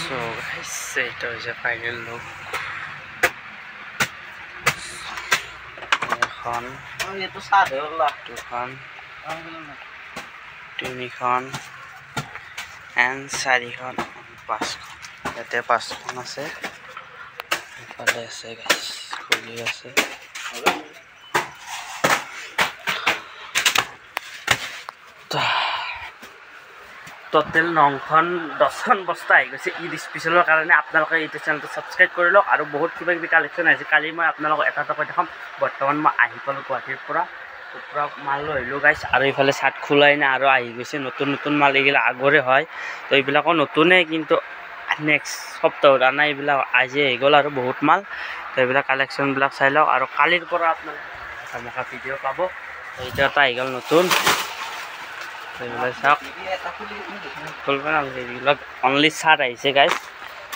So guys, এটা হচ্ছে final look. এখন দুখন, তিনিখন এণ্ড চাৰিখন, পাঁচখন। ইয়াতে পাঁচখন আছে, ইফালে আছে গাইছ, খুলি আছে। টোটেল 9খন 10খন বস্তা আহি গৈছে ঈদ স্পেচিয়েলৰ কাৰণে। আপোনালোকে ইউটিউব চেনেলটো ছাবস্ক্ৰাইব কৰি লওক আৰু বহুত কিবা কিবি কালেকশ্যন আহিছে। কালি মই আপোনালোকক এটা কৈ দেখাম। বৰ্তমান মই আহি পালোঁ গুৱাহাটীৰ পৰা মাল লৈ আহিলোঁ গাইছ। আৰু এইফালে চাৰ্ট খোলাই নাই আৰু আহি গৈছে নতুন নতুন মাল। এইবিলাক আগৰে হয়, তো এইবিলাকো নতুনেই, কিন্তু নেক্সট সপ্তাহত আনা এইবিলাক আজি আহি গ'ল আৰু বহুত মাল। তো এইবিলাক কালেকশ্যনবিলাক চাই লওক। আৰু কালিৰ পৰা আপোনালোকে ধমাকা ভিডিঅ' পাব। এইটো এটা আহি গ'ল নতুন, এইবিলাক চাওক। খুলিব নালাগে, এইবিলাক অনলি চাৰ্ট আহিছে গাইছ।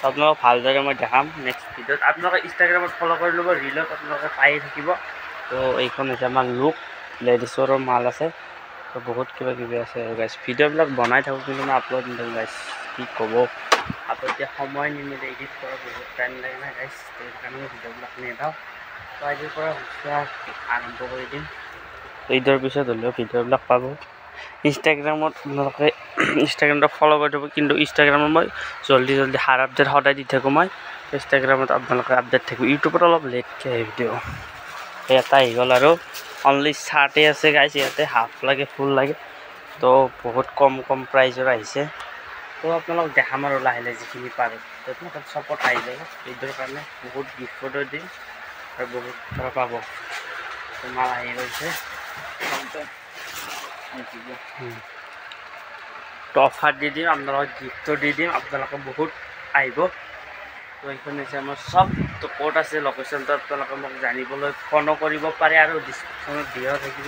আপোনালোকক ভালদৰে মই দেখাম নেক্সট ভিডিঅ'ত। আপোনালোকে ইনষ্টাগ্ৰামত ফ'ল' কৰি ল'ব, ৰিলত আপোনালোকে পায়ে থাকিব। তো এইখন হৈছে আমাৰ লুক, লেডিছৰো মাল আছে, তো বহুত কিবা কিবি আছে গাইছ। ভিডিঅ'বিলাক বনাই থাকোঁ, কিন্তু মই আপলোড নিদিওঁ গাইছ, কি ক'ব। আকৌ এতিয়া সময় নিমিলে, এডিট কৰা বহুত টাইম লাগে না গাইছ, সেইকাৰণে মই ভিডিঅ'বিলাক নেদাওঁ। তো আজিৰ পৰা আৰম্ভ কৰি দিম। ঈদৰ পিছত হ'লেও ভিডিঅ'বিলাক পাব। ইনষ্টাগ্ৰামত আপোনালোকে ইনষ্টাগ্ৰামটো ফ'ল' কৰি থ'ব, কিন্তু ইনষ্টাগ্ৰামত মই জল্দি হাৰ আপডেট সদায় দি থাকোঁ মই। ইনষ্টাগ্ৰামত আপোনালোকে আপডেট থাকিব। ইউটিউবত অলপ লেটকৈ আহে ভিডিঅ'। এটা আহি গ'ল আৰু অনলি চাৰ্টেই আছে গাইছ। ইয়াতে হাফ লাগে, ফুল লাগে, তো বহুত কম কম প্ৰাইজৰ আহিছে। তো আপোনালোক দেখাম আৰু লাহে লাহে যিখিনি পাৰোঁ। তো আপোনালোকে চপত আহি যাব। ঈদৰ কাৰণে বহুত গিফ্টতো দিম আৰু বহুত ধৰা পাব। মাল আহি গৈছে, তো অফাৰ দি দিম, আপোনালোকক গিফ্টটো দি দিম, আপোনালোকে বহুত আহিব। তো এইখন হৈছে আমাৰ চব। তো ক'ত আছে লোকেশ্যনটো আপোনালোকে মোক জানিবলৈ ফোনো কৰিব পাৰে আৰু ডিছক্ৰিপশ্যনত দিয়া থাকিব।